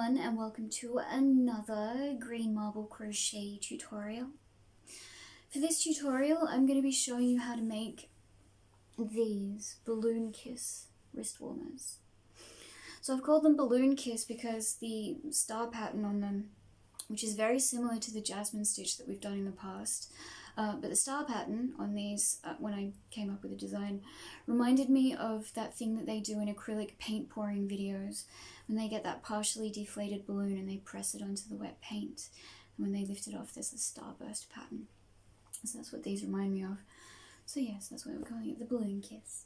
everyone, and welcome to another green marble crochet tutorial. For this tutorial I'm going to be showing you how to make these balloon kiss wrist warmers. So I've called them balloon kiss because the star pattern on them, which is very similar to the jasmine stitch that we've done in the past, but the star pattern on these, when I came up with the design, reminded me of that thing that they do in acrylic paint pouring videos, when they get that partially deflated balloon and they press it onto the wet paint, and when they lift it off there's a starburst pattern. So that's what these remind me of. So yes, that's why we're calling it the balloon kiss.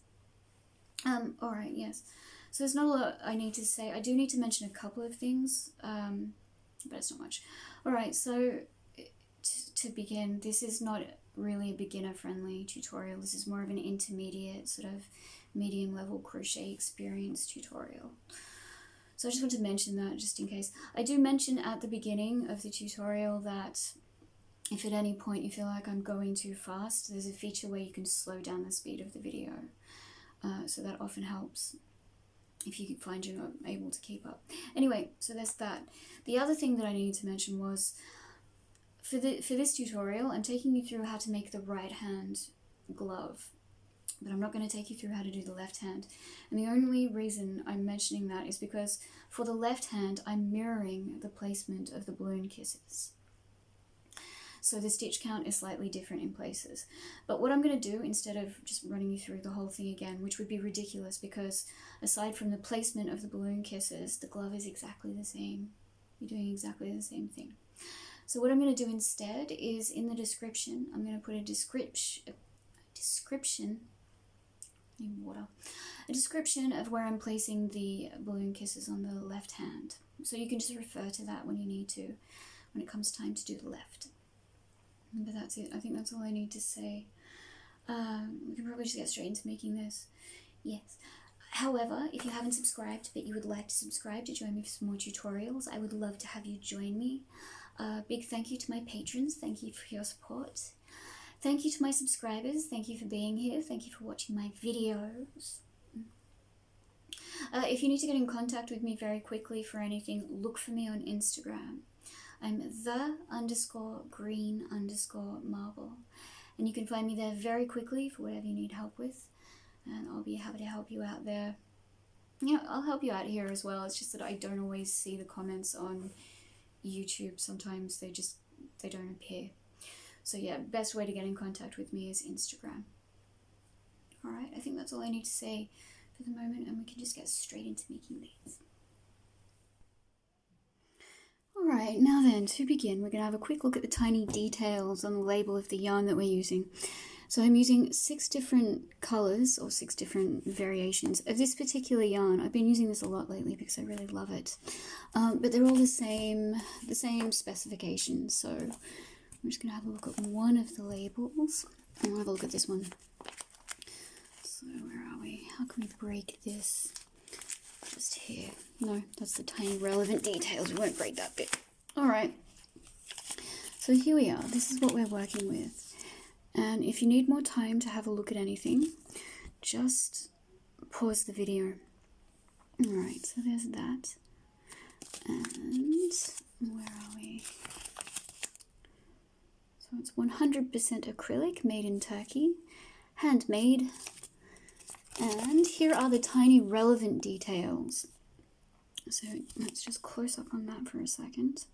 Alright, yes. So there's not a lot I need to say. I do need to mention a couple of things, but it's not much. Alright, so to begin, this is not really a beginner-friendly tutorial. This is more of an intermediate, sort of medium-level crochet experience tutorial. So I just want to mention that just in case. I do mention at the beginning of the tutorial that if at any point you feel like I'm going too fast, there's a feature where you can slow down the speed of the video. So that often helps if you find you're not able to keep up. Anyway, so there's that. The other thing that I needed to mention was, for this tutorial, I'm taking you through how to make the right hand glove, but I'm not going to take you through how to do the left hand. And the only reason I'm mentioning that is because for the left hand, I'm mirroring the placement of the balloon kisses. So the stitch count is slightly different in places. But what I'm going to do, instead of just running you through the whole thing again, which would be ridiculous because aside from the placement of the balloon kisses, the glove is exactly the same. You're doing exactly the same thing. So what I'm going to do instead is, in the description, I'm going to put a description of where I'm placing the balloon kisses on the left hand. So you can just refer to that when you need to, when it comes time to do the left. But that's it. I think that's all I need to say. We can probably just get straight into making this. Yes. However, if you haven't subscribed but you would like to subscribe to join me for some more tutorials, I would love to have you join me. Big thank you to my patrons. Thank you for your support. Thank you to my subscribers. Thank you for being here. Thank you for watching my videos. If you need to get in contact with me very quickly for anything, look for me on Instagram. I'm the_green_marble. And you can find me there very quickly for whatever you need help with. And I'll be happy to help you out there. Yeah, I'll help you out here as well. It's just that I don't always see the comments on YouTube. Sometimes they don't appear. So yeah, best way to get in contact with me is Instagram. Alright, I think that's all I need to say for the moment, and we can just get straight into making these. Alright, now then, to begin, we're going to have a quick look at the tiny details on the label of the yarn that we're using. So I'm using 6 different colours, or 6 different variations of this particular yarn. I've been using this a lot lately because I really love it. But they're all the same specifications, so I'm just going to have a look at one of the labels, and we'll have a look at this one. So where are we? How can we break this? Just here. No, that's the tiny relevant details. We won't break that bit. Alright. So here we are. This is what we're working with. And if you need more time to have a look at anything, just pause the video. Alright, so there's that. And where are we? So it's 100% acrylic, made in Turkey, handmade. And here are the tiny relevant details. So let's just close up on that for a second.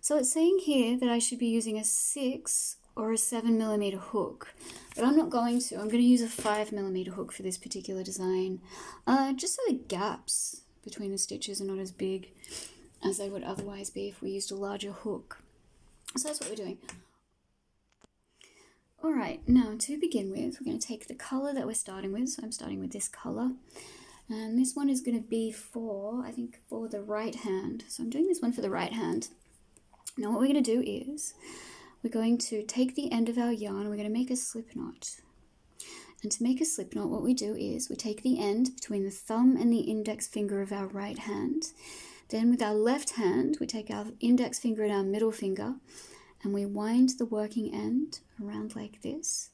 So it's saying here that I should be using a 6 or a 7mm hook, but I'm not going to. I'm going to use a 5mm hook for this particular design, just so the gaps between the stitches are not as big as they would otherwise be if we used a larger hook. So that's what we're doing. Alright, now to begin with, we're going to take the colour that we're starting with. So I'm starting with this colour. And this one is going to be for, I think, for the right hand. So I'm doing this one for the right hand. Now what we're going to do is, we're going to take the end of our yarn and we're going to make a slip knot. And to make a slip knot, what we do is, we take the end between the thumb and the index finger of our right hand. Then with our left hand, we take our index finger and our middle finger, and we wind the working end around like this.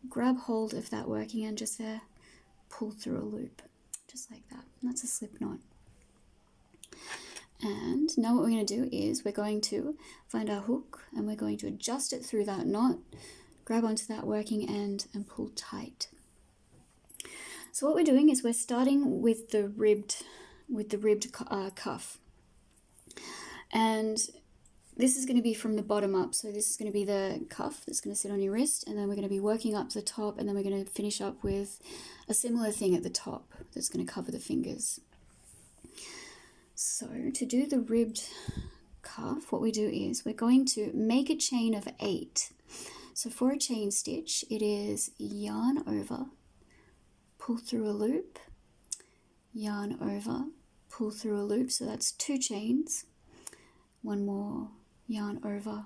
Grab hold of that working end just there, pull through a loop, just like that. And that's a slip knot. And now what we're going to do is we're going to find our hook and we're going to adjust it through that knot, grab onto that working end and pull tight. So what we're doing is we're starting with the ribbed cuff. And this is going to be from the bottom up. So this is going to be the cuff that's going to sit on your wrist, and then we're going to be working up to the top, and then we're going to finish up with a similar thing at the top that's going to cover the fingers. So to do the ribbed cuff, what we do is we're going to make a chain of 8. So for a chain stitch, it is yarn over, pull through a loop, yarn over, pull through a loop. So that's 2 chains, one more, yarn over,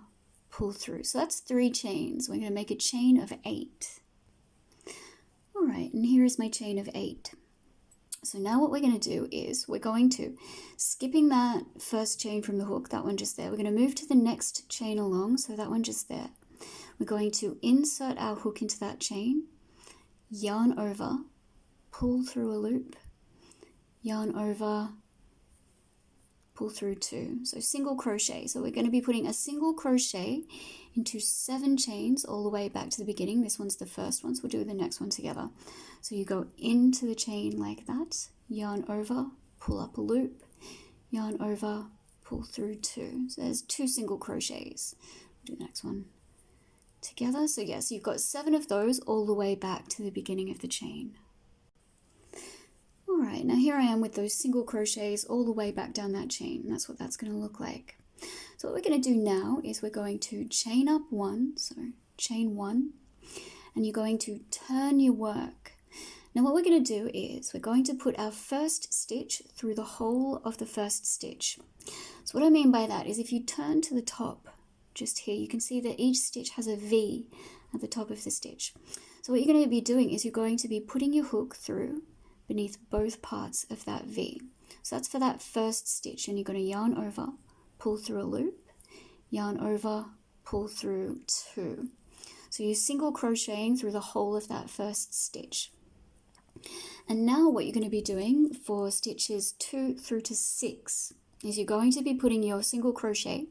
pull through. So that's 3 chains. We're going to make a chain of 8. All right, and here is my chain of 8. So now what we're going to do is we're going to, skipping that first chain from the hook, that one just there, we're going to move to the next chain along, so that one just there. We're going to insert our hook into that chain, yarn over, pull through a loop, yarn over, pull through 2. So single crochet. So we're going to be putting a single crochet into 7 chains all the way back to the beginning. This one's the first one, so we'll do the next one together. So you go into the chain like that, yarn over, pull up a loop, yarn over, pull through 2. So there's 2 single crochets. We'll do the next one together. So yes, you've got 7 of those all the way back to the beginning of the chain. All right, now here I am with those single crochets all the way back down that chain. And that's what that's going to look like. So what we're going to do now is we're going to chain up 1, so chain 1, and you're going to turn your work. Now what we're going to do is we're going to put our first stitch through the whole of the first stitch. So what I mean by that is if you turn to the top, just here, you can see that each stitch has a V at the top of the stitch. So what you're going to be doing is you're going to be putting your hook through beneath both parts of that V. So that's for that first stitch, and you're going to yarn over, pull through a loop, yarn over, pull through 2. So you're single crocheting through the whole of that first stitch. And now what you're going to be doing for stitches 2 through to 6 is you're going to be putting your single crochet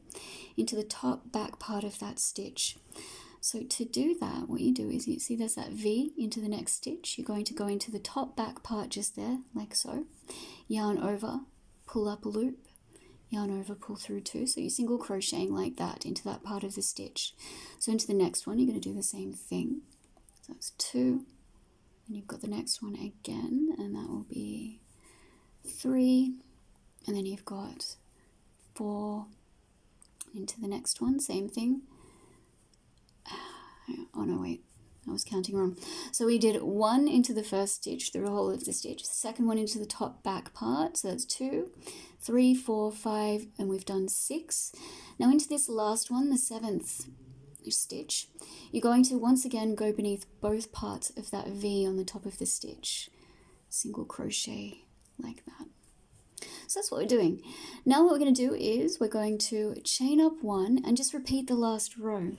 into the top back part of that stitch. So to do that, what you do is you see there's that V into the next stitch. You're going to go into the top back part just there, like so. Yarn over, pull up a loop, yarn over, pull through 2. So you're single crocheting like that into that part of the stitch. So into the next one, you're going to do the same thing. So that's 2, and you've got the next one again, and that will be 3, and then you've got 4 into the next one, same thing. Oh no, wait, I was counting wrong. So we did 1 into the first stitch through the whole of the stitch, the second one into the top back part, so that's 2, 3, 4, 5, and we've done 6. Now into this last one, the 7th stitch, you're going to once again go beneath both parts of that V on the top of the stitch, single crochet like that. So that's what we're doing. Now what we're going to do is we're going to chain up 1 and just repeat the last row.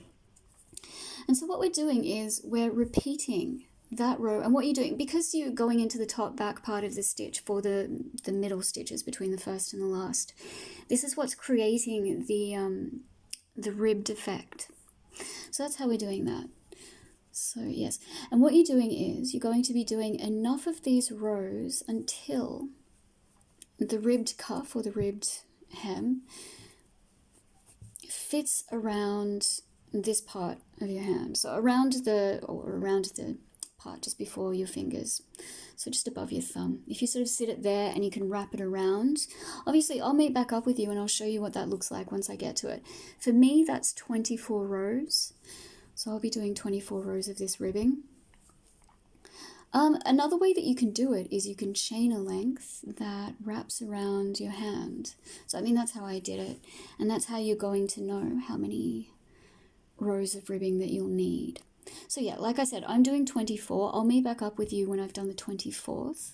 And so what we're doing is we're repeating that row, and what you're doing, because you're going into the top back part of the stitch for the middle stitches between the first and the last, this is what's creating the ribbed effect. So that's how we're doing that. So yes, and what you're doing is you're going to be doing enough of these rows until the ribbed cuff or the ribbed hem fits around this part of your hand, so around the part just before your fingers, so just above your thumb. If you sort of sit it there and you can wrap it around, obviously I'll meet back up with you and I'll show you what that looks like once I get to it. For me, that's 24 rows, so I'll be doing 24 rows of this ribbing. Another way that you can do it is you can chain a length that wraps around your hand. So I mean, that's how I did it, and that's how you're going to know how many rows of ribbing that you'll need. So yeah, like I said, I'm doing 24. I'll meet back up with you when I've done the 24th.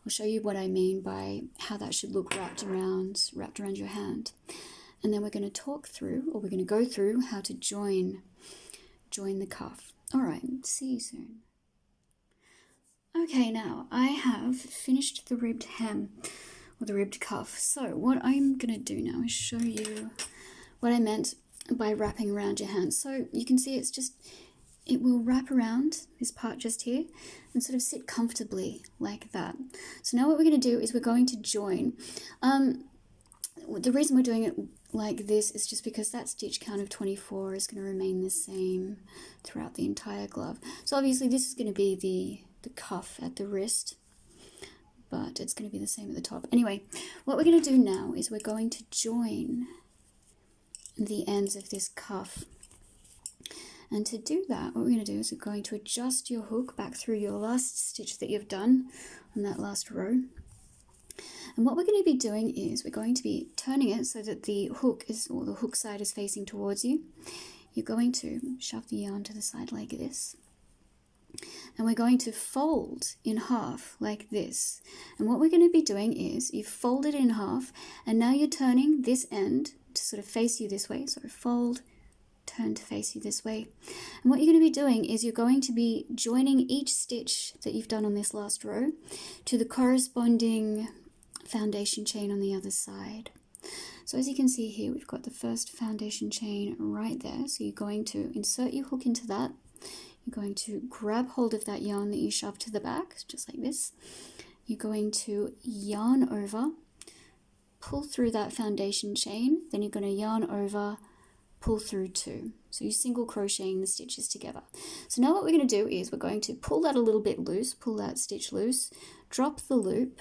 I'll show you what I mean by how that should look wrapped around your hand. And then we're going to talk through, or we're going to go through how to join the cuff. All right, see you soon. Okay, now I have finished the ribbed hem. or the ribbed cuff. So what I'm gonna do now is show you what I meant by wrapping around your hand. So you can see it will wrap around this part just here and sort of sit comfortably like that. So now what we're going to do is we're going to join. The reason we're doing it like this is just because that stitch count of 24 is going to remain the same throughout the entire glove. So obviously this is going to be the cuff at the wrist, but it's going to be the same at the top. Anyway, what we're going to do now is we're going to join the ends of this cuff. And to do that, what we're going to do is we're going to adjust your hook back through your last stitch that you've done on that last row. And what we're going to be doing is we're going to be turning it so that the hook or the hook side is facing towards you. You're going to shove the yarn to the side like this. And we're going to fold in half like this. And what we're going to be doing is you've folded in half and now you're turning this end to sort of face you this way. So fold, turn to face you this way. And what you're going to be doing is you're going to be joining each stitch that you've done on this last row to the corresponding foundation chain on the other side. So as you can see here, we've got the first foundation chain right there. So you're going to insert your hook into that. You're going to grab hold of that yarn that you shoved to the back, just like this. You're going to yarn over, pull through that foundation chain, then you're going to yarn over, pull through 2. So you're single crocheting the stitches together. So now what we're going to do is we're going to pull that a little bit loose, pull that stitch loose, drop the loop.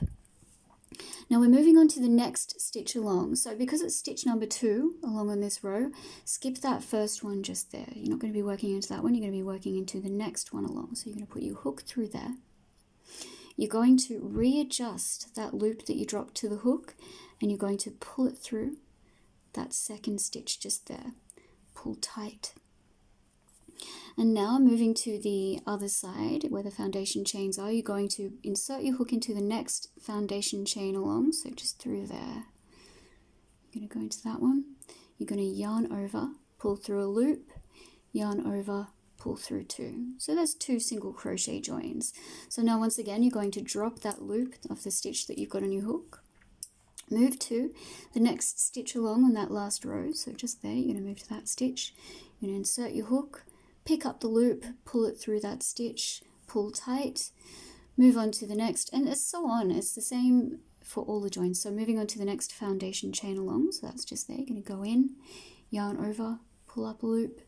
Now we're moving on to the next stitch along. So because it's stitch number 2 along on this row, skip that first one just there. You're not going to be working into that one, you're going to be working into the next one along. So you're going to put your hook through there. You're going to readjust that loop that you dropped to the hook and you're going to pull it through that second stitch just there. Pull tight. And now moving to the other side where the foundation chains are, you're going to insert your hook into the next foundation chain along, so just through there. You're going to go into that one. You're going to yarn over, pull through a loop, yarn over, pull through 2. So there's 2 single crochet joins. So now once again you're going to drop that loop of the stitch that you've got on your hook. Move to the next stitch along on that last row, so just there, you're going to move to that stitch, you're going to insert your hook, pick up the loop, pull it through that stitch, pull tight, move on to the next, and it's so on. It's the same for all the joins. So moving on to the next foundation chain along, so that's just there, you're going to go in, yarn over, pull up a loop,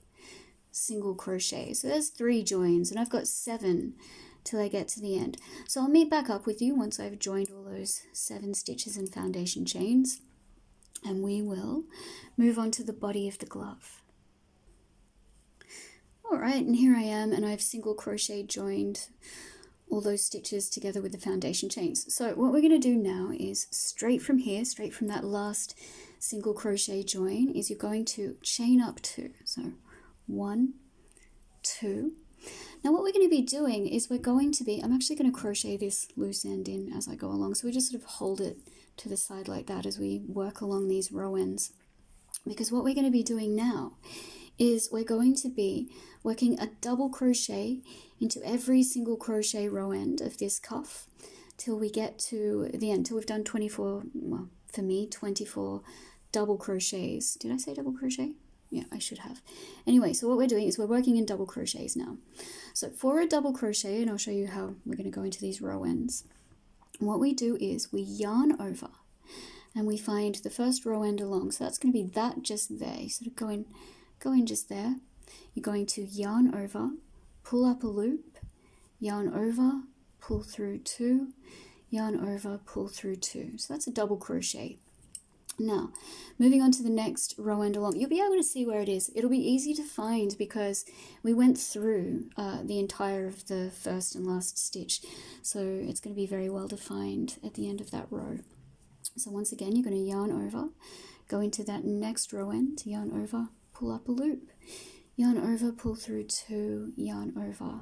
single crochet. So there's 3 joins, and I've got 7 till I get to the end. So I'll meet back up with you once I've joined all those 7 stitches and foundation chains, and we will move on to the body of the glove. Alright, and here I am, and I've single crochet joined all those stitches together with the foundation chains. So what we're going to do now is straight from here, straight from that last single crochet join, is you're going to chain up 2. So 1, 2. Now what we're going to be doing is I'm actually going to crochet this loose end in as I go along. So we just sort of hold it to the side like that as we work along these row ends. Because what we're going to be doing now is we're going to be working a double crochet into every single crochet row end of this cuff till we get to the end, till we've done 24, well, for me, 24 double crochets. Did I say double crochet? Yeah, I should have. Anyway, so what we're doing is we're working in double crochets now. So for a double crochet, and I'll show you how we're going to go into these row ends, what we do is we yarn over and we find the first row end along. So that's going to be that just there. You sort of go in just there. You're going to yarn over, pull up a loop, yarn over, pull through 2, yarn over, pull through 2. So that's a double crochet. Now, moving on to the next row end along, you'll be able to see where it is. It'll be easy to find because we went through the entire of the first and last stitch. So it's going to be very well defined at the end of that row. So once again, you're going to yarn over, go into that next row end, yarn over, pull up a loop, yarn over, pull through 2, yarn over,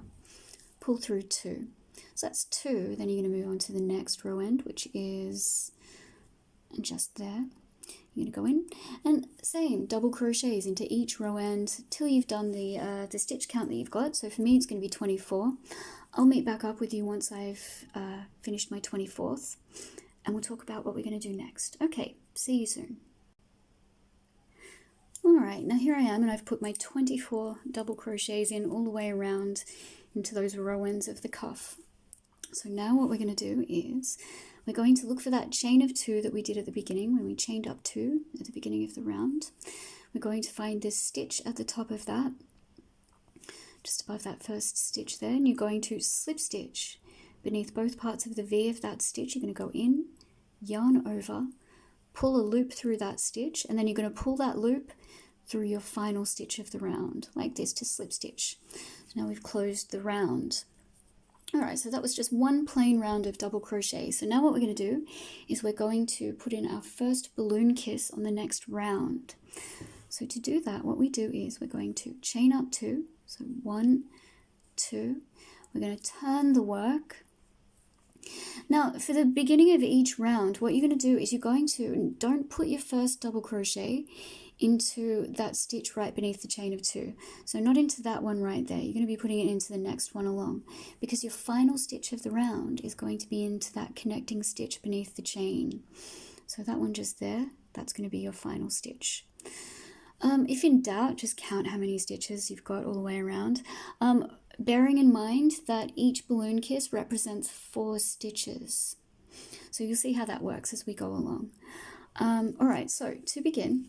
pull through 2. So that's 2. Then you're going to move on to the next row end, which is just there. You're going to go in and same double crochets into each row end till you've done the stitch count that you've got. So for me it's going to be 24. I'll meet back up with you once I've finished my 24th, and we'll talk about what we're going to do next. Okay, see you soon. Alright, now here I am, and I've put my 24 double crochets in all the way around into those row ends of the cuff. So now what we're going to do is we're going to look for that chain of 2 that we did at the beginning when we chained up 2 at the beginning of the round. We're going to find this stitch at the top of that, just above that first stitch there, and you're going to slip stitch beneath both parts of the V of that stitch. You're going to go in, yarn over, pull a loop through that stitch, and then you're going to pull that loop through your final stitch of the round, like this, to slip stitch. So now we've closed the round. Alright, so that was just one plain round of double crochet. So now what we're going to do is we're going to put in our first balloon kiss on the next round. So to do that, what we do is we're going to chain up 2, so 1, 2, we're going to turn the work. Now for the beginning of each round, what you're going to do is you're going to, don't put your first double crochet into that stitch right beneath the chain of 2. So not into that one right there, you're going to be putting it into the next one along, because your final stitch of the round is going to be into that connecting stitch beneath the chain. So that one just there, that's going to be your final stitch. If in doubt, just count how many stitches you've got all the way around. Bearing in mind that each balloon kiss represents 4 stitches. So you'll see how that works as we go along. Alright, so to begin,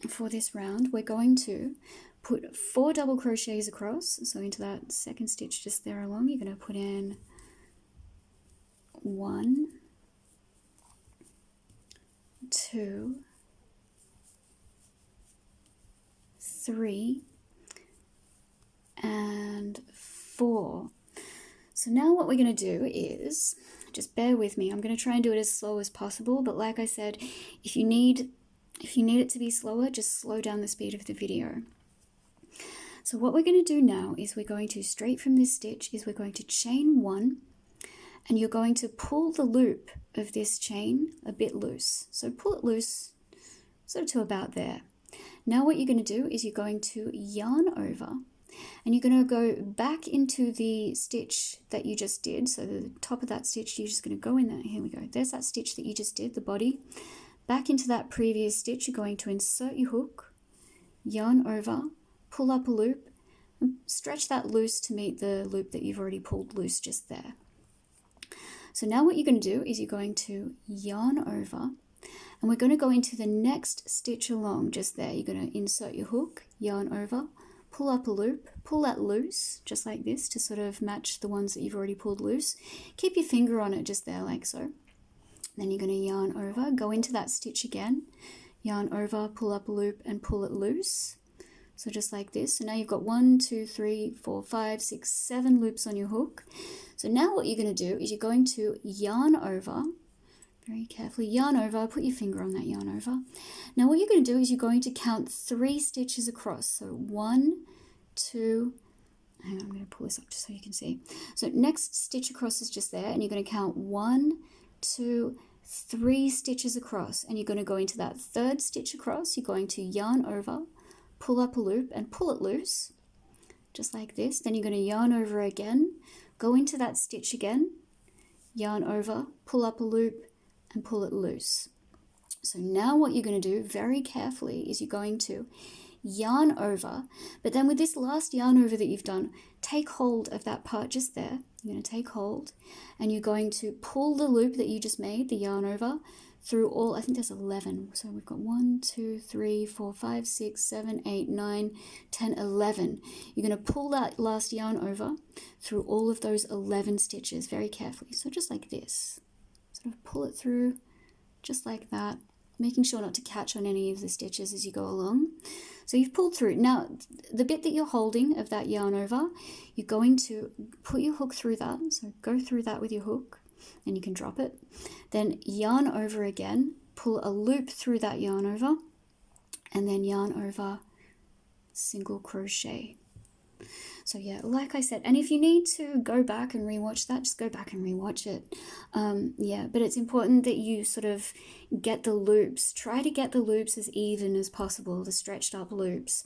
for this round, we're going to put 4 double crochets across. So into that second stitch just there along, you're going to put in 1, 2, 3, and 4. So now what we're going to do is, just bear with me, I'm going to try and do it as slow as possible, but like I said, if you need it to be slower, just slow down the speed of the video. So what we're going to do now is we're going to, straight from this stitch, is we're going to chain 1, and you're going to pull the loop of this chain a bit loose. So pull it loose, sort of to about there. Now what you're going to do is you're going to yarn over, and you're going to go back into the stitch that you just did. So the top of that stitch, you're just going to go in there. Here we go. There's that stitch that you just did, the body. Back into that previous stitch, you're going to insert your hook, yarn over, pull up a loop, and stretch that loose to meet the loop that you've already pulled loose just there. So now what you're going to do is you're going to yarn over, and we're going to go into the next stitch along just there. You're going to insert your hook, yarn over, pull up a loop, pull that loose, just like this, to sort of match the ones that you've already pulled loose. Keep your finger on it just there, like so. Then you're going to yarn over, go into that stitch again, yarn over, pull up a loop, and pull it loose. So just like this. So now you've got 1, 2, 3, 4, 5, 6, 7 loops on your hook. So now what you're going to do is you're going to yarn over, very carefully, yarn over, put your finger on that yarn over. Now what you're going to do is you're going to count 3 stitches across. So 1, 2, hang on, I'm going to pull this up just so you can see. So next stitch across is just there, and you're going to count 1, 2, 3 stitches across, and you're going to go into that third stitch across. You're going to yarn over, pull up a loop, and pull it loose, just like this. Then you're going to yarn over again, go into that stitch again, yarn over, pull up a loop, and pull it loose. So now what you're going to do very carefully is you're going to yarn over, but then with this last yarn over that you've done, take hold of that part just there. You're going to take hold, and you're going to pull the loop that you just made, the yarn over, through all, I think there's 11. So we've got 1, 2, 3, 4, 5, 6, 7, 8, 9, 10, 11. You're going to pull that last yarn over through all of those 11 stitches very carefully. So just like this, sort of pull it through just like that, making sure not to catch on any of the stitches as you go along. So you've pulled through. Now, the bit that you're holding of that yarn over, you're going to put your hook through that. So go through that with your hook, and you can drop it. Then yarn over again, pull a loop through that yarn over, and then yarn over, single crochet. So yeah, like I said, and if you need to go back and rewatch that, just go back and rewatch it. Yeah, but it's important that you sort of get the loops. Try to get the loops as even as possible, the stretched up loops,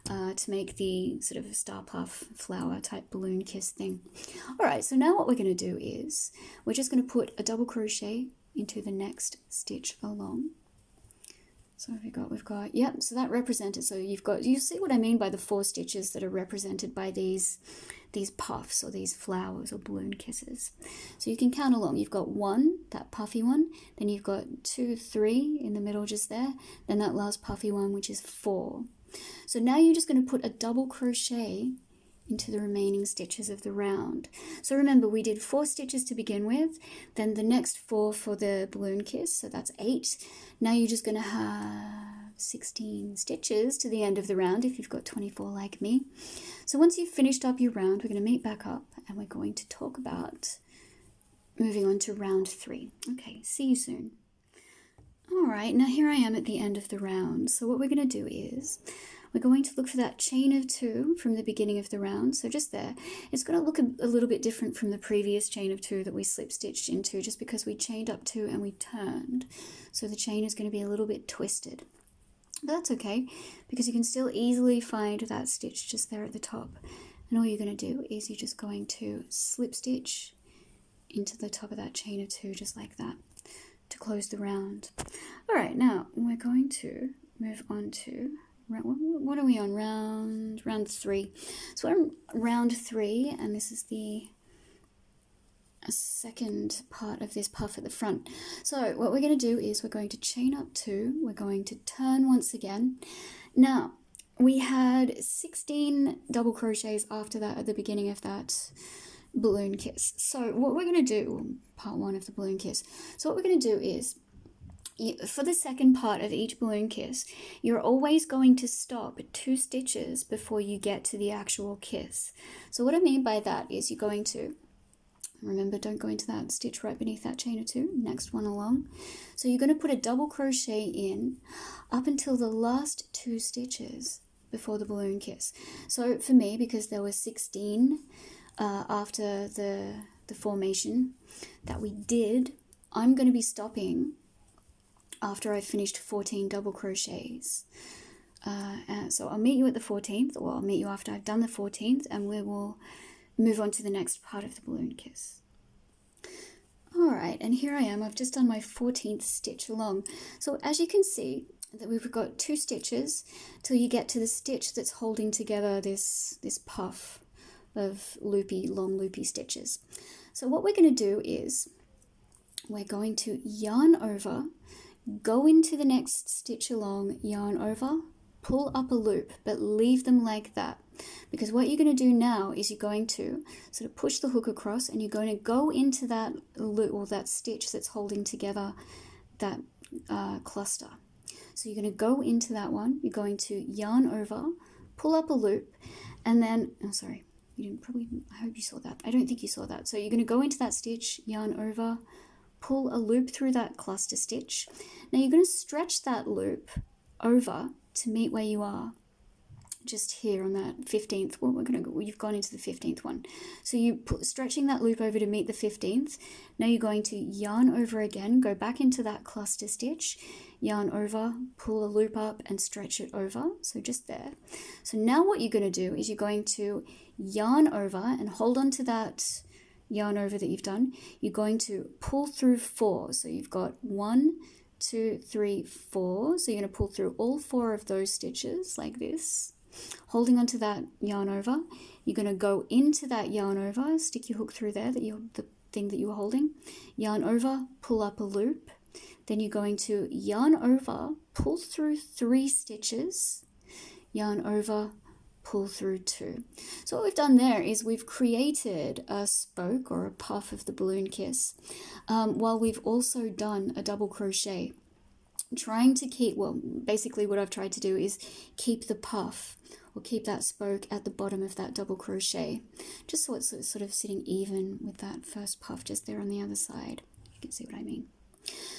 to make the sort of star puff flower type balloon kiss thing. All right, so now what we're going to do is we're just going to put a double crochet into the next stitch along. So we've got, yep, so that represented, so you see what I mean by the 4 stitches that are represented by these puffs or these flowers or balloon kisses. So you can count along. You've got 1, that puffy one, then you've got 2, 3 in the middle just there, then that last puffy one, which is 4. So now you're just going to put a double crochet into the remaining stitches of the round. So remember, we did 4 stitches to begin with, then the next 4 for the balloon kiss, so that's 8. Now you're just going to have 16 stitches to the end of the round if you've got 24 like me. So once you've finished up your round, we're going to meet back up and we're going to talk about moving on to round 3. Okay, see you soon. All right, now here I am at the end of the round. So what we're going to do is we're going to look for that chain of 2 from the beginning of the round. So just there, it's going to look a little bit different from the previous chain of 2 that we slip stitched into, just because we chained up 2 and we turned. So the chain is going to be a little bit twisted. But that's okay, because you can still easily find that stitch just there at the top. And all you're going to do is you're just going to slip stitch into the top of that chain of 2, just like that, to close the round. All right, now we're going to move on to, what are we on? Round 3. So we're on round 3, and this is the second part of this puff at the front. So what we're going to do is we're going to chain up 2, we're going to turn once again. Now we had 16 double crochets after that at the beginning of that balloon kiss. So what we're going to do, part 1 of the balloon kiss, so what we're going to do is, for the second part of each balloon kiss, you're always going to stop 2 stitches before you get to the actual kiss. So what I mean by that is you're going to, remember, don't go into that stitch right beneath that chain of 2, next one along. So you're going to put a double crochet in up until the last 2 stitches before the balloon kiss. So for me, because there were 16 after the formation that we did, I'm going to be stopping after I've finished 14 double crochets. So I'll meet you at the 14th, or I'll meet you after I've done the 14th, and we will move on to the next part of the balloon kiss. Alright, and here I am, I've just done my 14th stitch along. So as you can see, that we've got 2 stitches till you get to the stitch that's holding together this puff of long loopy stitches. So what we're going to do is we're going to yarn over, go into the next stitch along, yarn over, pull up a loop, but leave them like that. Because what you're going to do now is you're going to sort of push the hook across, and you're going to go into that loop, or that stitch that's holding together that cluster. So you're going to go into that one, you're going to yarn over, pull up a loop, and then, oh sorry, you didn't probably, I hope you saw that. I don't think you saw that. So you're going to go into that stitch, yarn over, pull a loop through that cluster stitch. Now you're going to stretch that loop over to meet where you are, just here on that 15th. Well, you've gone into the 15th one. So stretching that loop over to meet the 15th. Now you're going to yarn over again, go back into that cluster stitch, yarn over, pull a loop up and stretch it over. So just there. So now what you're going to do is you're going to yarn over and hold on to that yarn over that you've done. You're going to pull through 4. So you've got 1, 2, 3, 4. So you're going to pull through all 4 of those stitches like this. Holding onto that yarn over, you're going to go into that yarn over, stick your hook through there, the thing that you were holding, yarn over, pull up a loop, then you're going to yarn over, pull through 3 stitches, yarn over, pull through 2. So what we've done there is we've created a spoke or a puff of the balloon kiss, while we've also done a double crochet, trying to keep, well, basically what I've tried to do is keep the puff or keep that spoke at the bottom of that double crochet, just so it's sort of sitting even with that first puff just there on the other side. You can see what I mean.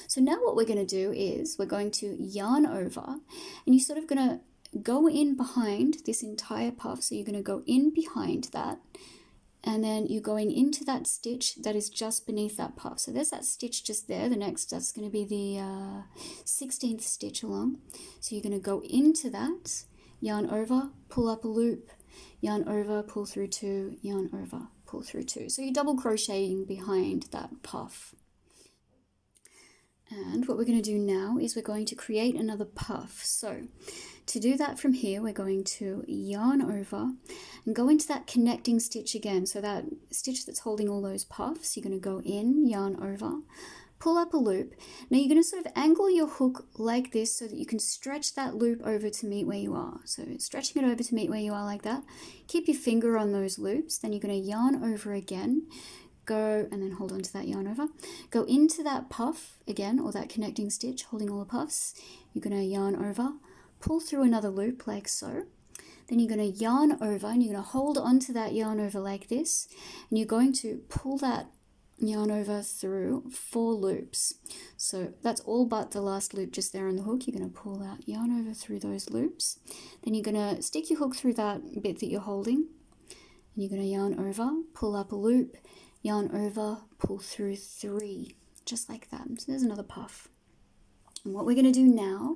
So now what we're going to do is we're going to yarn over, and you're sort of going to go in behind this entire puff. So you're going to go in behind that, and then you're going into that stitch that is just beneath that puff. So there's that stitch just there. That's going to be the 16th stitch along. So you're going to go into that, yarn over, pull up a loop, yarn over, pull through 2, yarn over, pull through 2. So you're double crocheting behind that puff. And what we're going to do now is we're going to create another puff. So to do that from here, we're going to yarn over and go into that connecting stitch again. So that stitch that's holding all those puffs, you're going to go in, yarn over, pull up a loop. Now you're going to sort of angle your hook like this so that you can stretch that loop over to meet where you are. So stretching it over to meet where you are like that. Keep your finger on those loops. Then you're going to yarn over again. Go and then hold on to that yarn over. Go into that puff again, or that connecting stitch holding all the puffs. You're going to yarn over, pull through another loop like so. Then you're going to yarn over and you're going to hold onto that yarn over like this. And you're going to pull that yarn over through 4 loops. So that's all but the last loop just there on the hook. You're going to pull that yarn over through those loops. Then you're going to stick your hook through that bit that you're holding. And you're going to yarn over, pull up a loop, yarn over, pull through 3, just like that. So there's another puff. And what we're going to do now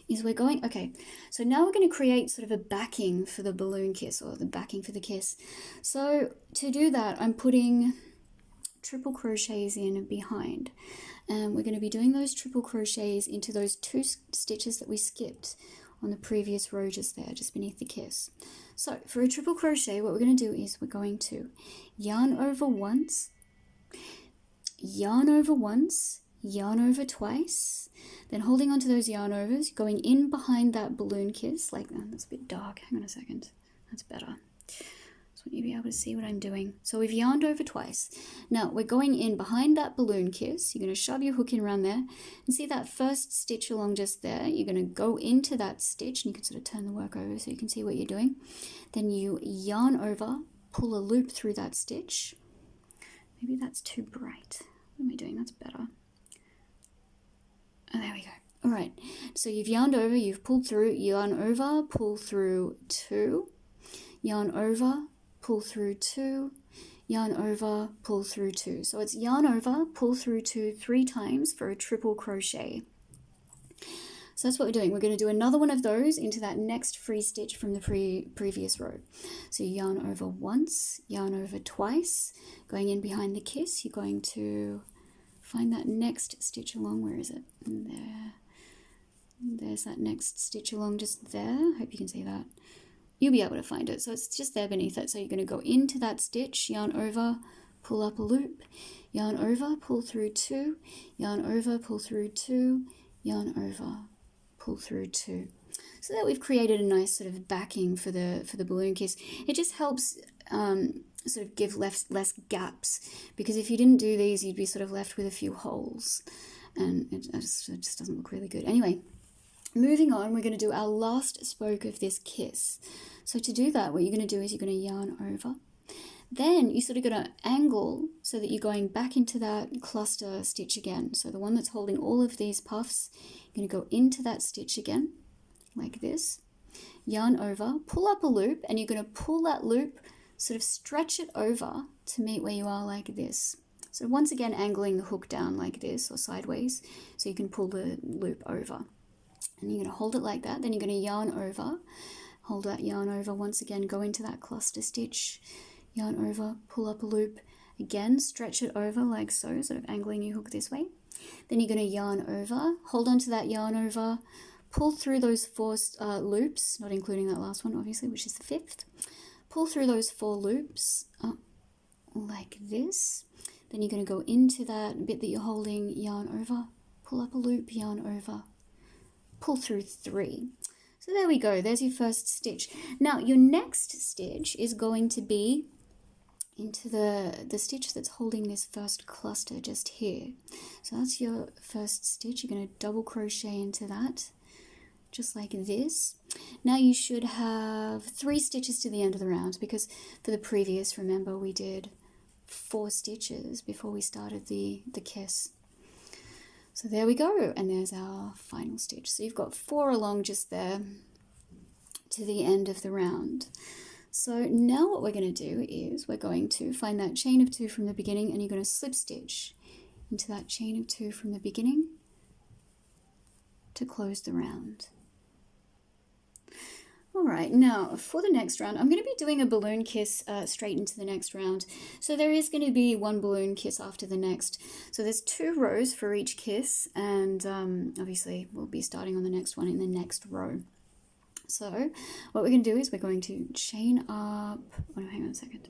is we're going, okay, so now we're going to create sort of a backing for the balloon kiss, or the backing for the kiss. So to do that, I'm putting triple crochets in behind, and we're going to be doing those triple crochets into those 2 stitches that we skipped on the previous row just there, just beneath the kiss. So for a triple crochet, what we're going to do is we're going to yarn over once, yarn over once, yarn over twice, then holding onto those yarn overs, going in behind that balloon kiss, like that. That's a bit dark. Hang on a second. That's better. Just want you to be able to see what I'm doing. So we've yarned over twice. Now we're going in behind that balloon kiss. You're going to shove your hook in around there and see that first stitch along just there. You're going to go into that stitch, and you can sort of turn the work over so you can see what you're doing. Then you yarn over, pull a loop through that stitch. Maybe that's too bright. What am I doing? That's better. Oh, there we go. All right. So you've yarned over, you've pulled through, yarn over, pull through 2, yarn over, pull through 2, yarn over, pull through 2. So it's yarn over, pull through 2 3 times for a triple crochet. So that's what we're doing. We're going to do another one of those into that next free stitch from the previous row. So you yarn over once, yarn over twice, going in behind the kiss. You're going to find that next stitch along. Where is it? And there. There's that next stitch along just there. Hope you can see that. You'll be able to find it. So it's just there beneath it. So you're going to go into that stitch, yarn over, pull up a loop, yarn over, pull through 2, yarn over, pull through 2, yarn over, pull through 2. So that we've created a nice sort of backing for the balloon kiss. It just helps sort of give less gaps, because if you didn't do these, you'd be sort of left with a few holes, and it just doesn't look really good. Anyway, moving on, we're going to do our last spoke of this kiss. So to do that, what you're going to do is you're going to yarn over. Then you're sort of going to angle so that you're going back into that cluster stitch again. So the one that's holding all of these puffs, you're going to go into that stitch again, like this. Yarn over, pull up a loop, and you're going to pull that loop, sort of stretch it over to meet where you are like this. So once again, angling the hook down like this or sideways so you can pull the loop over. And you're going to hold it like that. Then you're going to yarn over, hold that yarn over once again, go into that cluster stitch, yarn over, pull up a loop, again stretch it over like so, sort of angling your hook this way. Then you're going to yarn over, hold onto that yarn over, pull through those 4 loops, not including that last one obviously, which is the 5th. Pull through those 4 loops like this. Then you're going to go into that bit that you're holding, yarn over, pull up a loop, yarn over, pull through 3. So there we go, there's your first stitch. Now your next stitch is going to be into the stitch that's holding this first cluster just here. So that's your first stitch. You're going to double crochet into that, just like this. Now you should have 3 stitches to the end of the round, because for the previous, remember, we did 4 stitches before we started the kiss. So there we go, and there's our final stitch. So you've got 4 along just there to the end of the round. So now what we're going to do is we're going to find that chain of 2 from the beginning, and you're going to slip stitch into that chain of 2 from the beginning to close the round. All right, now for the next round, I'm going to be doing a balloon kiss straight into the next round. So there is going to be one balloon kiss after the next. So there's 2 rows for each kiss, and obviously we'll be starting on the next one in the next row. So what we're going to do is we're going to chain up. Oh, no, hang on a second.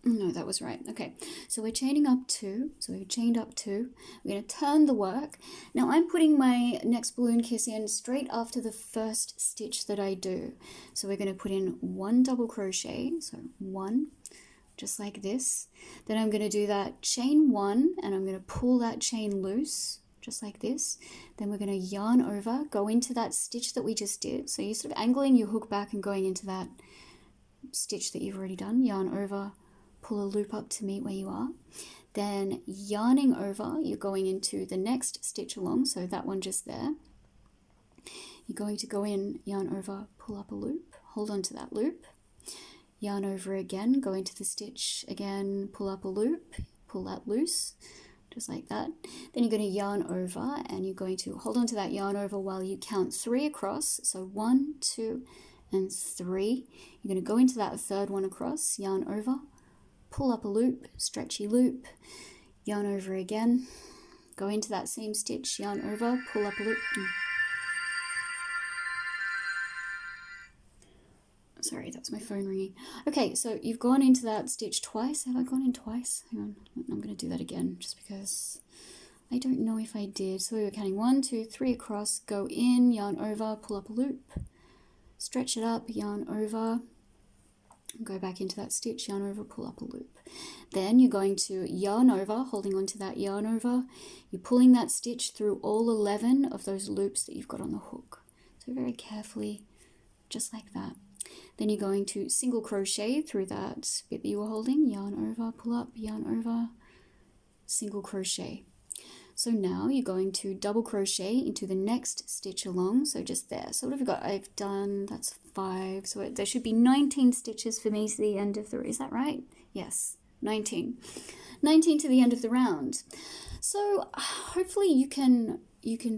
No, that was right. Okay, so we're chaining up 2. So we've chained up 2. We're going to turn the work. Now I'm putting my next balloon kiss in straight after the first stitch that I do. So we're going to put in 1 double crochet. So 1, just like this. Then I'm going to do that chain 1, and I'm going to pull that chain loose, just like this. Then we're going to yarn over, go into that stitch that we just did. So you're sort of angling your hook back and going into that stitch that you've already done. Yarn over, pull a loop up to meet where you are. Then yarning over, you're going into the next stitch along, so that one just there. You're going to go in, yarn over, pull up a loop, hold on to that loop, yarn over again, go into the stitch again, pull up a loop, pull that loose, just like that. Then you're going to yarn over, and you're going to hold on to that yarn over while you count 3 across. So 1, 2, and 3. You're going to go into that 3rd one across, yarn over, pull up a loop, stretchy loop, yarn over again, go into that same stitch, yarn over, pull up a loop. Sorry, that's my phone ringing. Okay, so you've gone into that stitch twice. Have I gone in twice? Hang on, I'm going to do that again just because I don't know if I did. So we were counting 1, 2, 3 across, go in, yarn over, pull up a loop, stretch it up, yarn over, go back into that stitch, yarn over, pull up a loop. Then you're going to yarn over, holding on to that yarn over. You're pulling that stitch through all 11 of those loops that you've got on the hook. So very carefully, just like that. Then you're going to single crochet through that bit that you were holding, yarn over, pull up, yarn over, single crochet. So now you're going to double crochet into the next stitch along, so just there. So what have we got? I've done, that's 5, so there should be 19 stitches for me to the end of the, is that right? Yes, 19. 19 to the end of the round. So hopefully you can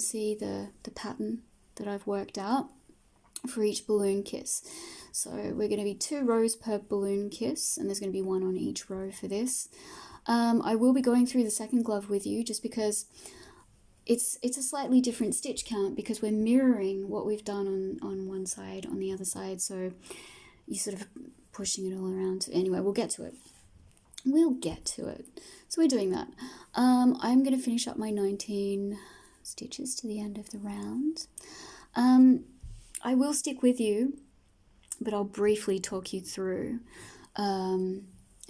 see the pattern that I've worked out for each balloon kiss. So we're going to be 2 rows per balloon kiss, and there's going to be 1 on each row for this. I will be going through the second glove with you just because it's a slightly different stitch count because we're mirroring what we've done on one side, on the other side, so you're sort of pushing it all around. Anyway, we'll get to it. We'll get to it. So we're doing that. I'm going to finish up my 19 stitches to the end of the round. I will stick with you, but I'll briefly talk you through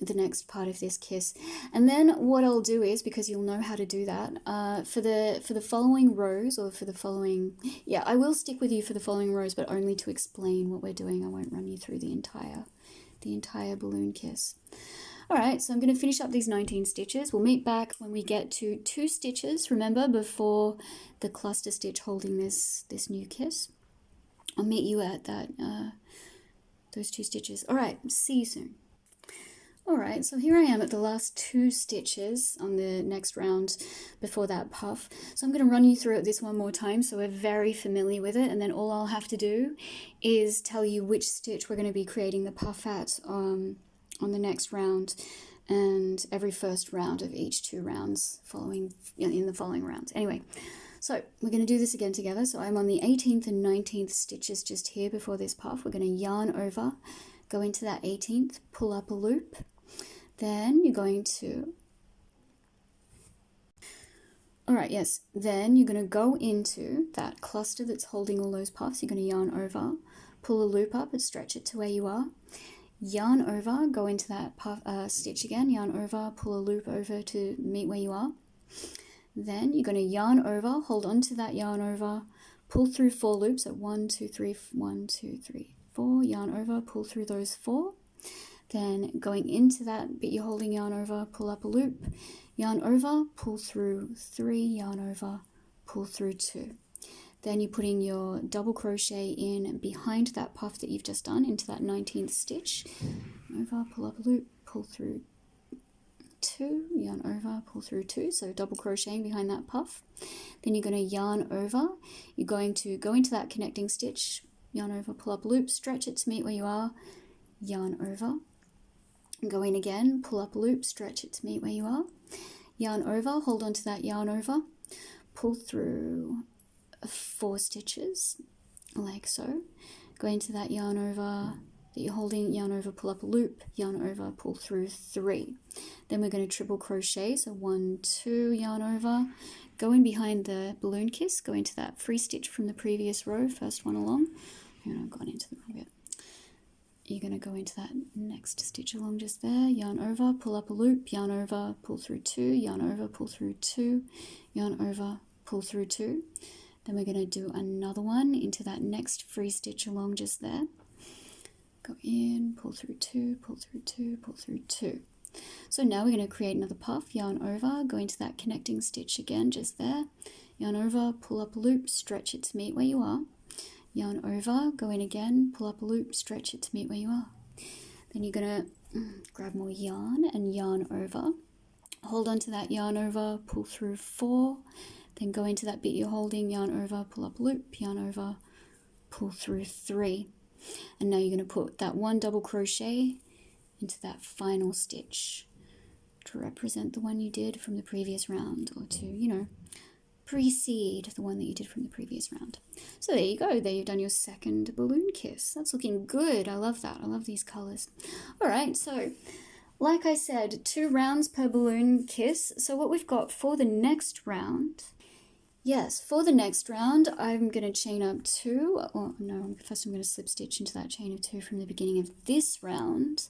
the next part of this kiss, and then what I'll do is, because you'll know how to do that, for the following rows, or for the following, yeah, I will stick with you for the following rows, but only to explain what we're doing. I won't run you through the entire balloon kiss. All right, so I'm going to finish up these 19 stitches. We'll meet back when we get to 2 stitches, remember, before the cluster stitch holding this new kiss. I'll meet you at that those 2 stitches. All right, see you soon. All right, so here I am at the last 2 stitches on the next round before that puff. So I'm going to run you through it this one more time so we're very familiar with it, and then all I'll have to do is tell you which stitch we're going to be creating the puff at on the next round, and every first round of each 2 rounds following in the following rounds. Anyway, so we're going to do this again together. So I'm on the 18th and 19th stitches just here before this puff. We're going to yarn over, go into that 18th, pull up a loop. Then you're going to, all right, yes, then you're going to go into that cluster that's holding all those puffs. You're going to yarn over, pull a loop up and stretch it to where you are. Yarn over, go into that puff, stitch again, yarn over, pull a loop over to meet where you are. Then you're going to yarn over, hold on to that yarn over, pull through 4 loops at 1, 2, 3, 1, 2, 3, 4, yarn over, pull through those 4. Then going into that bit you're holding yarn over, pull up a loop, yarn over, pull through 3, yarn over, pull through 2. Then you're putting your double crochet in behind that puff that you've just done into that 19th stitch. Over, pull up a loop, pull through 2, yarn over, pull through 2, so double crocheting behind that puff. Then you're going to yarn over, you're going to go into that connecting stitch, yarn over, pull up loop, stretch it to meet where you are, yarn over, go in again, pull up loop, stretch it to meet where you are, yarn over, hold on to that yarn over, pull through 4 stitches like so, go into that yarn over that you're holding, yarn over, pull up a loop, yarn over, pull through 3. Then we're going to triple crochet, so 1, 2, yarn over, go in behind the balloon kiss, go into that free stitch from the previous row, first one along, and I've gone into the wrong bit. You're going to go into that next stitch along just there, yarn over, pull up a loop, yarn over, pull through 2, yarn over, pull through 2, yarn over, pull through 2. Then we're going to do another one into that next free stitch along just there. Go in, pull through 2, pull through 2, pull through 2. So now we're going to create another puff, yarn over, go into that connecting stitch again just there, yarn over, pull up a loop, stretch it to meet where you are, yarn over, go in again, pull up a loop, stretch it to meet where you are. Then you're going to grab more yarn and yarn over, hold on to that yarn over, pull through 4, then go into that bit you're holding, yarn over, pull up a loop, yarn over, pull through 3. And now you're going to put that 1 double crochet into that final stitch to represent the one you did from the previous round, or to, you know, precede the one that you did from the previous round. So there you go, there you've done your second balloon kiss. That's looking good. I love that. I love these colors. All right, so like I said, 2 rounds per balloon kiss. So what we've got for the next round, yes, for the next round, I'm going to chain up 2, or no, first I'm going to slip stitch into that chain of 2 from the beginning of this round,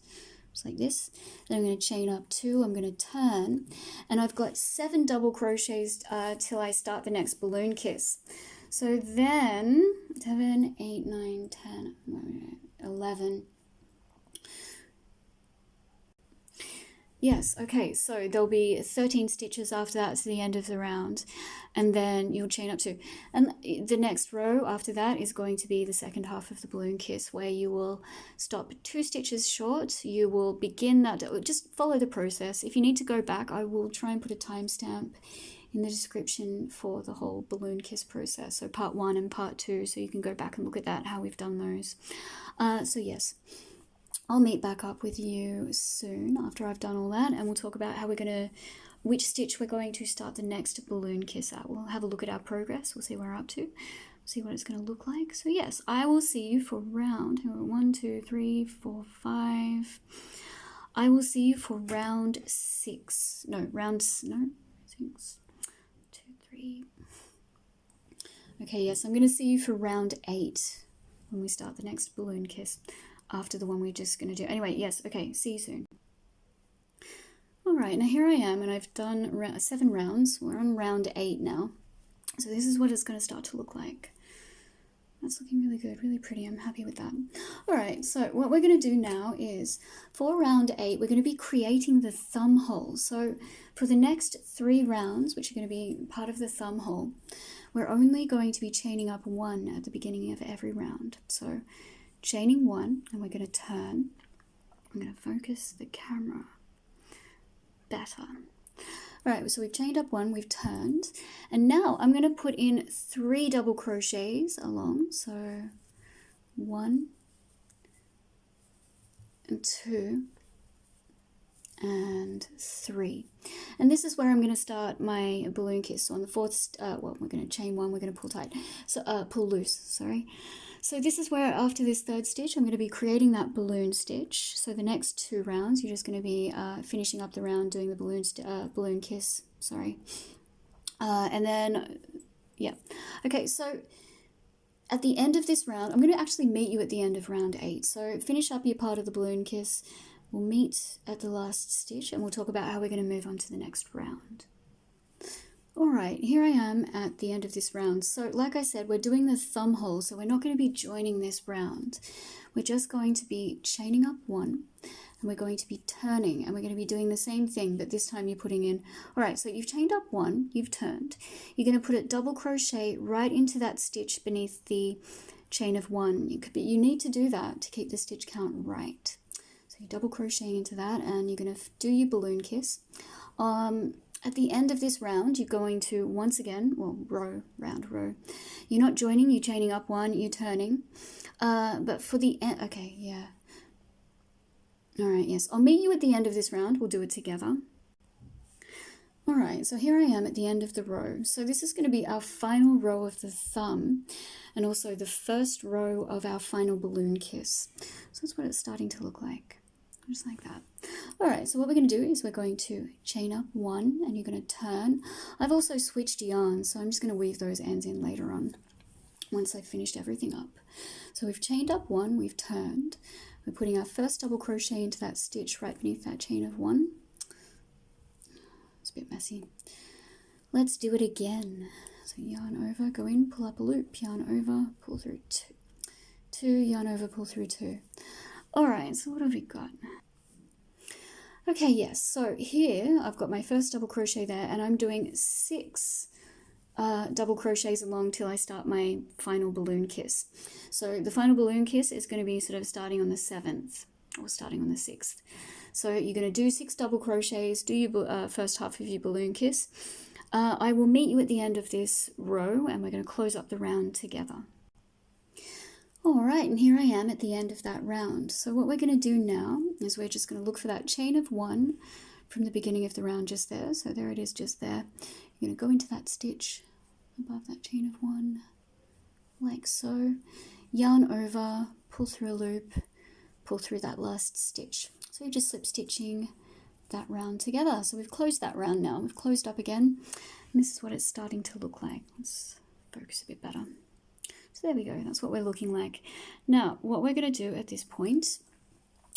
just like this. Then I'm going to chain up 2, I'm going to turn, and I've got 7 double crochets till I start the next balloon kiss. So then, 7, 8, 9, 10, 11. Yes, okay, so there'll be 13 stitches after that to the end of the round, and then you'll chain up 2. And the next row after that is going to be the second half of the balloon kiss, where you will stop 2 stitches short. You will begin that, just follow the process. If you need to go back, I will try and put a timestamp in the description for the whole balloon kiss process, so part 1 and part 2, so you can go back and look at that, how we've done those. So yes, I'll meet back up with you soon after I've done all that, and we'll talk about how which stitch we're going to start the next balloon kiss at. We'll have a look at our progress, we'll see where we're up to, see what it's going to look like. So yes, I will see you for round 1, 2, 3, 4, 5. I will see you for round 6. 6, 2, 3. Okay, yes, I'm going to see you for round 8 when we start the next balloon kiss, after the one we're just going to do. Anyway, yes, okay, see you soon. All right, now here I am, and I've done 7 rounds. We're on round 8 now. So this is what it's going to start to look like. That's looking really good, really pretty. I'm happy with that. All right, so what we're going to do now is, for round 8, we're going to be creating the thumb hole. So for the next 3 rounds, which are going to be part of the thumb hole, we're only going to be chaining up 1 at the beginning of every round. So chaining 1, and we're going to turn. I'm going to focus the camera better. All right, so we've chained up 1, we've turned, and now I'm going to put in 3 double crochets along. So 1 and 2 and 3, and this is where I'm going to start my balloon kiss. So on the 4th, well, we're going to chain 1, we're going to pull tight, so pull loose, sorry. So this is where, after this 3rd stitch, I'm going to be creating that balloon stitch. So the next 2 rounds, you're just going to be finishing up the round doing the balloon kiss, sorry. And then, yeah. Okay, so at the end of this round, I'm going to actually meet you at the end of round 8. So finish up your part of the balloon kiss. We'll meet at the last stitch, and we'll talk about how we're going to move on to the next round. Alright, here I am at the end of this round. So like I said, we're doing the thumb hole, so we're not going to be joining this round. We're just going to be chaining up 1, and we're going to be turning, and we're going to be doing the same thing, but this time you're putting in, alright, so you've chained up 1, you've turned. You're going to put a double crochet right into that stitch beneath the chain of 1. You need to do that to keep the stitch count right. So you're double crocheting into that, and you're going to do your balloon kiss. At the end of this round, you're going to, once again, well, row, you're not joining, you're chaining up 1, you're turning. But for the end, okay, yeah. All right, yes, I'll meet you at the end of this round. We'll do it together. All right, so here I am at the end of the row. So this is going to be our final row of the thumb and also the first row of our final balloon kiss. So that's what it's starting to look like, just like that. All right, so what we're going to do is we're going to chain up 1 and you're going to turn. I've also switched yarn, so I'm just going to weave those ends in later on once I've finished everything up. So we've chained up 1, we've turned. We're putting our first double crochet into that stitch right beneath that chain of 1. It's a bit messy. Let's do it again. So yarn over, go in, pull up a loop, yarn over, pull through 2, yarn over, pull through 2. All right, so what have we got? Okay, yes, so here I've got my first double crochet there and I'm doing 6 double crochets along till I start my final balloon kiss. So the final balloon kiss is going to be sort of starting on the 7th or starting on the 6th. So you're going to do 6 double crochets, do your first half of your balloon kiss. I will meet you at the end of this row and we're going to close up the round together. All right, and here I am at the end of that round. So what we're going to do now is we're just going to look for that chain of 1 from the beginning of the round just there. So there it is just there. You're going to go into that stitch above that chain of 1 like so. Yarn over, pull through a loop, pull through that last stitch. So you're just slip stitching that round together. So we've closed that round now. We've closed up again. And this is what it's starting to look like. Let's focus a bit better. So there we go. That's what we're looking like. Now, what we're going to do at this point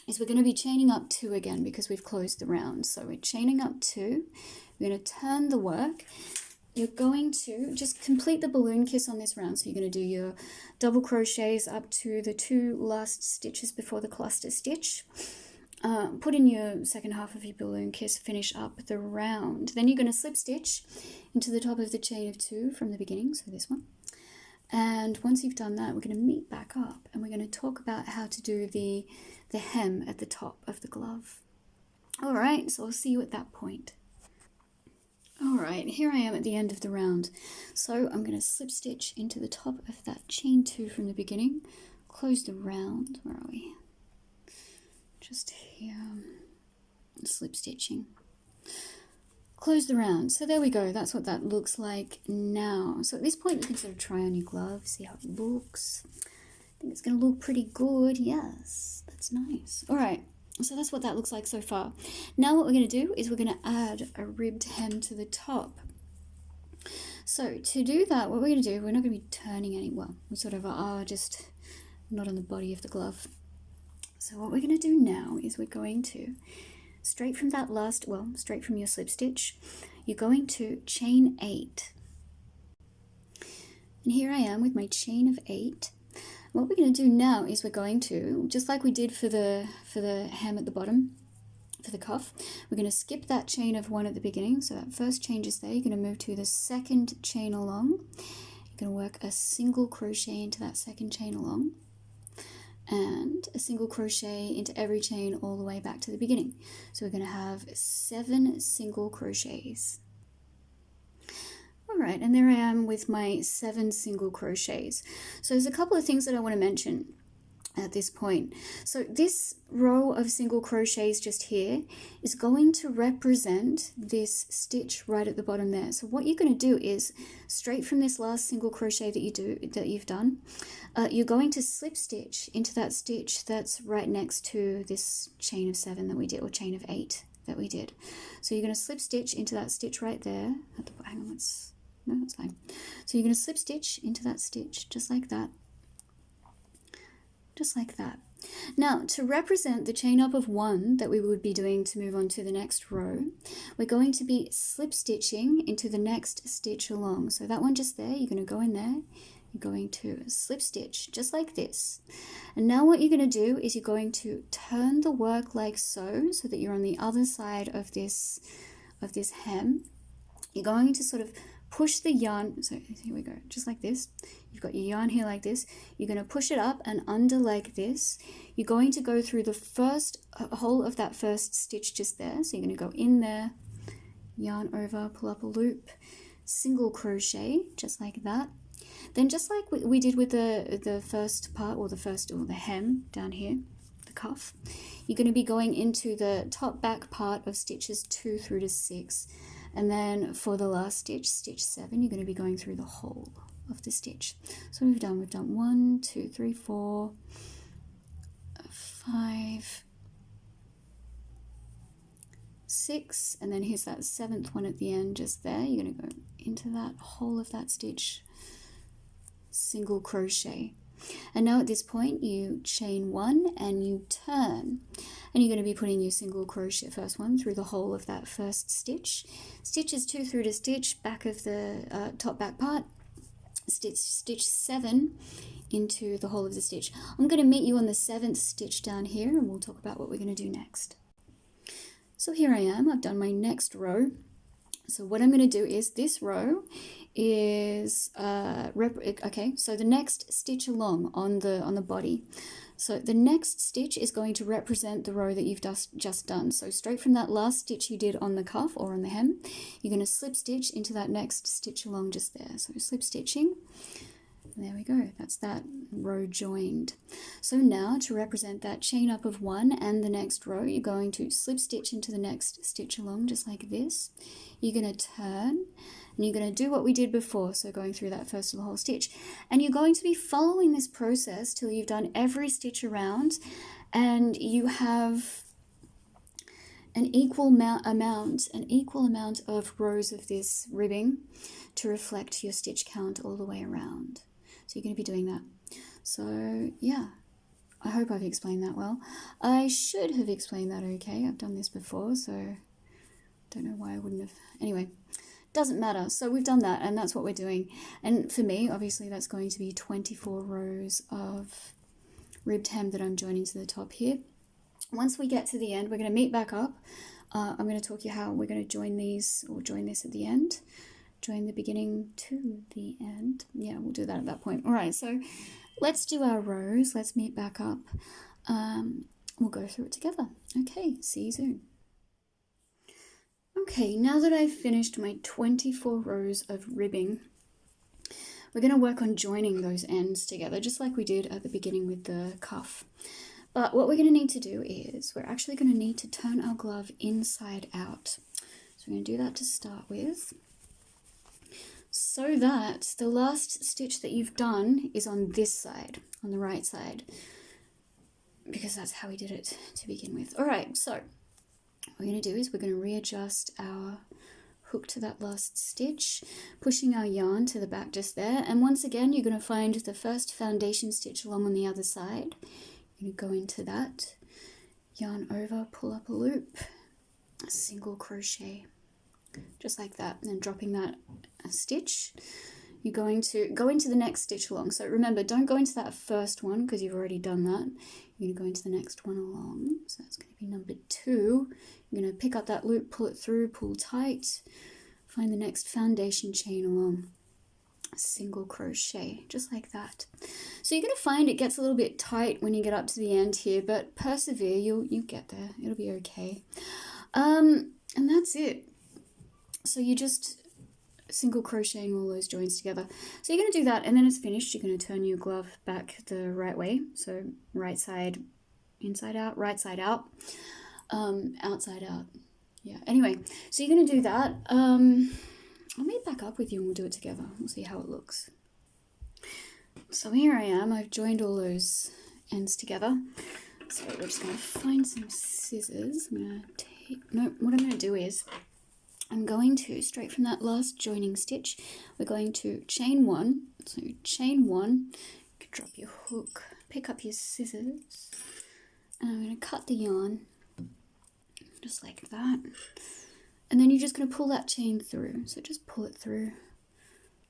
is we're going to be chaining up 2 again because we've closed the round. So we're chaining up 2. We're going to turn the work. You're going to just complete the balloon kiss on this round. So you're going to do your double crochets up to the 2 last stitches before the cluster stitch. Put in your second half of your balloon kiss, finish up the round. Then you're going to slip stitch into the top of the chain of 2 from the beginning, so this one. And once you've done that, we're going to meet back up and we're going to talk about how to do the hem at the top of the glove. All right, so I'll see you at that point. All right, here I am at the end of the round. So I'm going to slip stitch into the top of that chain 2 from the beginning, close the round. Where are we? Just here, slip stitching, close the round. So there we go, that's what that looks like now. So at this point you can sort of try on your glove, see how it looks. I think it's going to look pretty good. Yes, that's nice. All right, so that's what that looks like so far. Now what we're going to do is we're going to add a ribbed hem to the top. So to do that, what we're going to do, we're not going to be turning any, well, we sort of are, just not on the body of the glove. So what we're going to do now is we're going to, straight from that last, well, straight from your slip stitch, you're going to chain 8. And here I am with my chain of 8. What we're going to do now is we're going to, just like we did for the hem at the bottom, for the cuff, we're going to skip that chain of 1 at the beginning. So that first chain is there. You're going to move to the second chain along. You're going to work a single crochet into that second chain along, and a single crochet into every chain all the way back to the beginning. So we're going to have 7 single crochets. All right, and there I am with my 7 single crochets. So there's a couple of things that I want to mention at this point. So this row of single crochets just here is going to represent this stitch right at the bottom there. So what you're going to do is, straight from this last single crochet that you've done, you're going to slip stitch into that stitch that's right next to this chain of 7 that we did, or chain of 8 that we did. So you're going to slip stitch into that stitch right there at the, hang on, no, that's fine. So you're going to slip stitch into that stitch just like that. Just like that. Now, to represent the chain up of 1 that we would be doing to move on to the next row, we're going to be slip stitching into the next stitch along. So that one just there, you're going to go in there, you're going to slip stitch just like this. And now what you're going to do is you're going to turn the work like so that you're on the other side of this hem. You're going to sort of push the yarn, so here we go, just like this. You've got your yarn here like this. You're going to push it up and under like this. You're going to go through the first hole of that first stitch just there. So you're going to go in there, yarn over, pull up a loop, single crochet, just like that. Then just like we did with the first part, or the hem down here, the cuff, you're going to be going into the top back part of stitches 2 through to 6. And then for the last stitch, stitch 7, you're going to be going through the whole of the stitch. So we've done 1, 2, 3, 4, 5, 6, and then here's that 7th one at the end just there. You're going to go into that whole of that stitch, single crochet. And now at this point you chain 1 and you turn, and you're going to be putting your single crochet, first one, through the whole of that first stitch. Stitches 2 through to stitch, back of the top back part, stitch 7 into the whole of the stitch. I'm going to meet you on the 7th stitch down here, and we'll talk about what we're going to do next. So here I am, I've done my next row. So what I'm going to do is, this row is okay, so the next stitch along on the body. So the next stitch is going to represent the row that you've just done. So straight from that last stitch you did on the cuff or on the hem, you're going to slip stitch into that next stitch along just there. So slip stitching. There we go, that's that row joined. So now to represent that chain up of 1 and the next row, you're going to slip stitch into the next stitch along just like this. You're going to turn and you're going to do what we did before, so going through that first of the whole stitch. And you're going to be following this process till you've done every stitch around and you have an equal amount of rows of this ribbing to reflect your stitch count all the way around. So you're going to be doing that. So yeah, I hope I've explained that well. I should have explained that okay. I've done this before, so don't know why I wouldn't have. Anyway, doesn't matter. So we've done that, and that's what we're doing. And for me, obviously, that's going to be 24 rows of ribbed hem that I'm joining to the top here. Once we get to the end, we're going to meet back up. I'm going to talk you how we're going to join these, or join this at the end. Join the beginning to the end. Yeah, we'll do that at that point. All right, so let's do our rows. Let's meet back up. We'll go through it together. Okay, see you soon. Okay, now that I've finished my 24 rows of ribbing, we're going to work on joining those ends together, just like we did at the beginning with the cuff. But what we're going to need to do is, we're actually going to need to turn our glove inside out. So we're going to do that to start with, so that the last stitch that you've done is on this side, on the right side, because that's how we did it to begin with. All right, so what we're going to do is we're going to readjust our hook to that last stitch, pushing our yarn to the back just there, and once again you're going to find the first foundation stitch along on the other side. You're going to go into that, yarn over, pull up a loop, a single crochet, just like that, and then dropping that a stitch. You're going to go into the next stitch along. So remember, don't go into that first one because you've already done that. You're going to go into the next one along. So that's going to be number 2. You're going to pick up that loop, pull it through, pull tight, find the next foundation chain along, a single crochet, just like that. So you're going to find it gets a little bit tight when you get up to the end here, but persevere, you'll get there. It'll be okay. And that's it. So you just single crocheting all those joins together. So you're going to do that, and then it's finished. You're going to turn your glove back the right way. So right side inside out, right side out, outside out. Yeah, anyway, so you're going to do that. I'll meet back up with you and we'll do it together. We'll see how it looks. So here I am. I've joined all those ends together. So we're just going to find some scissors. I'm going to take, no, what I'm going to do is I'm going to, straight from that last joining stitch, we're going to chain 1. So chain 1, you can drop your hook, pick up your scissors, and I'm going to cut the yarn just like that. And then you're just going to pull that chain through. So just pull it through,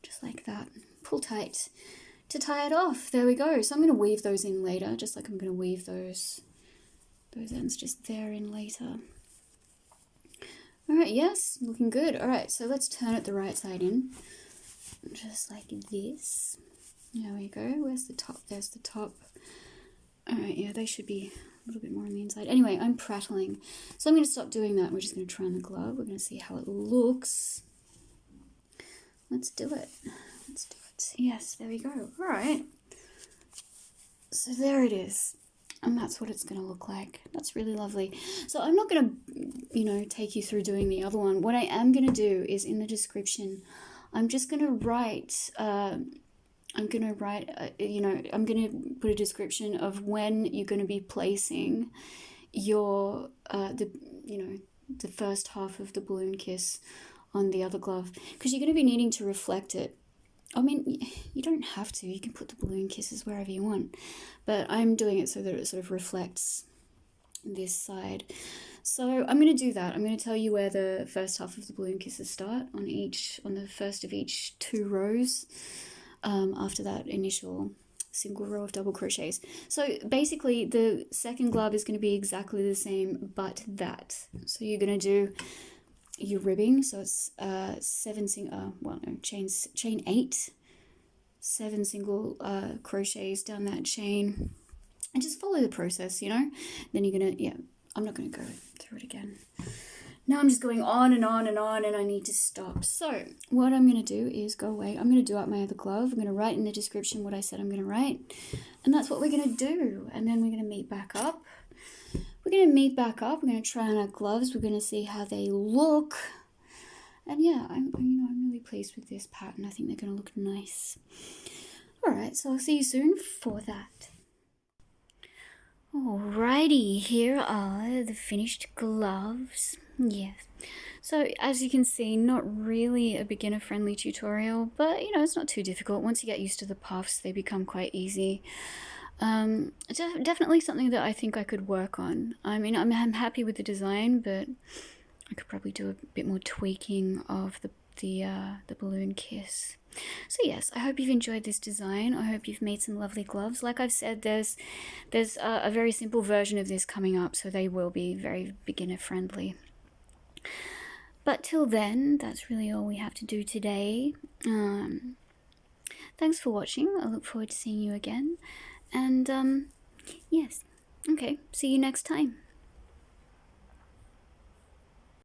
just like that. Pull tight to tie it off. There we go. So I'm going to weave those in later, just like I'm going to weave those ends just there in later. All right, yes, looking good. All right, so let's turn it the right side in, just like this. There we go. Where's the top? There's the top. All right, yeah, they should be a little bit more on the inside. Anyway, I'm prattling, so I'm going to stop doing that. We're just going to try on the glove. We're going to see how it looks. Let's do it. Let's do it. Yes, there we go. All right. So there it is. And that's what it's going to look like. That's really lovely. So I'm not going to, take you through doing the other one. What I am going to do is in the description, I'm just going to write, I'm going to put a description of when you're going to be placing your, the first half of the balloon kiss on the other glove, because you're going to be needing to reflect it. I mean, you don't have to. You can put the balloon kisses wherever you want. But I'm doing it so that it sort of reflects this side. So I'm going to do that. I'm going to tell you where the first half of the balloon kisses start on the first of each 2 rows after that initial single row of double crochets. So basically the second glove is going to be exactly the same, but that. So you're going to do your ribbing, so it's chain 8, 7 single crochets down that chain, and just follow the process, then you're gonna, I'm not gonna go through it again. Now I'm just going on and on and on, and I need to stop. So what I'm gonna do is go away. I'm gonna do up my other glove. I'm gonna write in the description what I said I'm gonna write, and that's what we're gonna do. And then we're gonna meet back up. We're going to try on our gloves. We're going to see how they look. And yeah, I'm really pleased with this pattern. I think they're going to look nice. All right, so I'll see you soon for that. Alrighty, here are the finished gloves. Yes. So as you can see, not really a beginner-friendly tutorial, but it's not too difficult. Once you get used to the puffs, they become quite easy. Definitely something that I think I could work on. I mean, I'm happy with the design, but I could probably do a bit more tweaking of the balloon kiss. So yes, I hope you've enjoyed this design. I hope you've made some lovely gloves. Like I've said, there's a very simple version of this coming up, so they will be very beginner friendly. But till then, that's really all we have to do today. Thanks for watching. I look forward to seeing you again. And yes, okay, see you next time.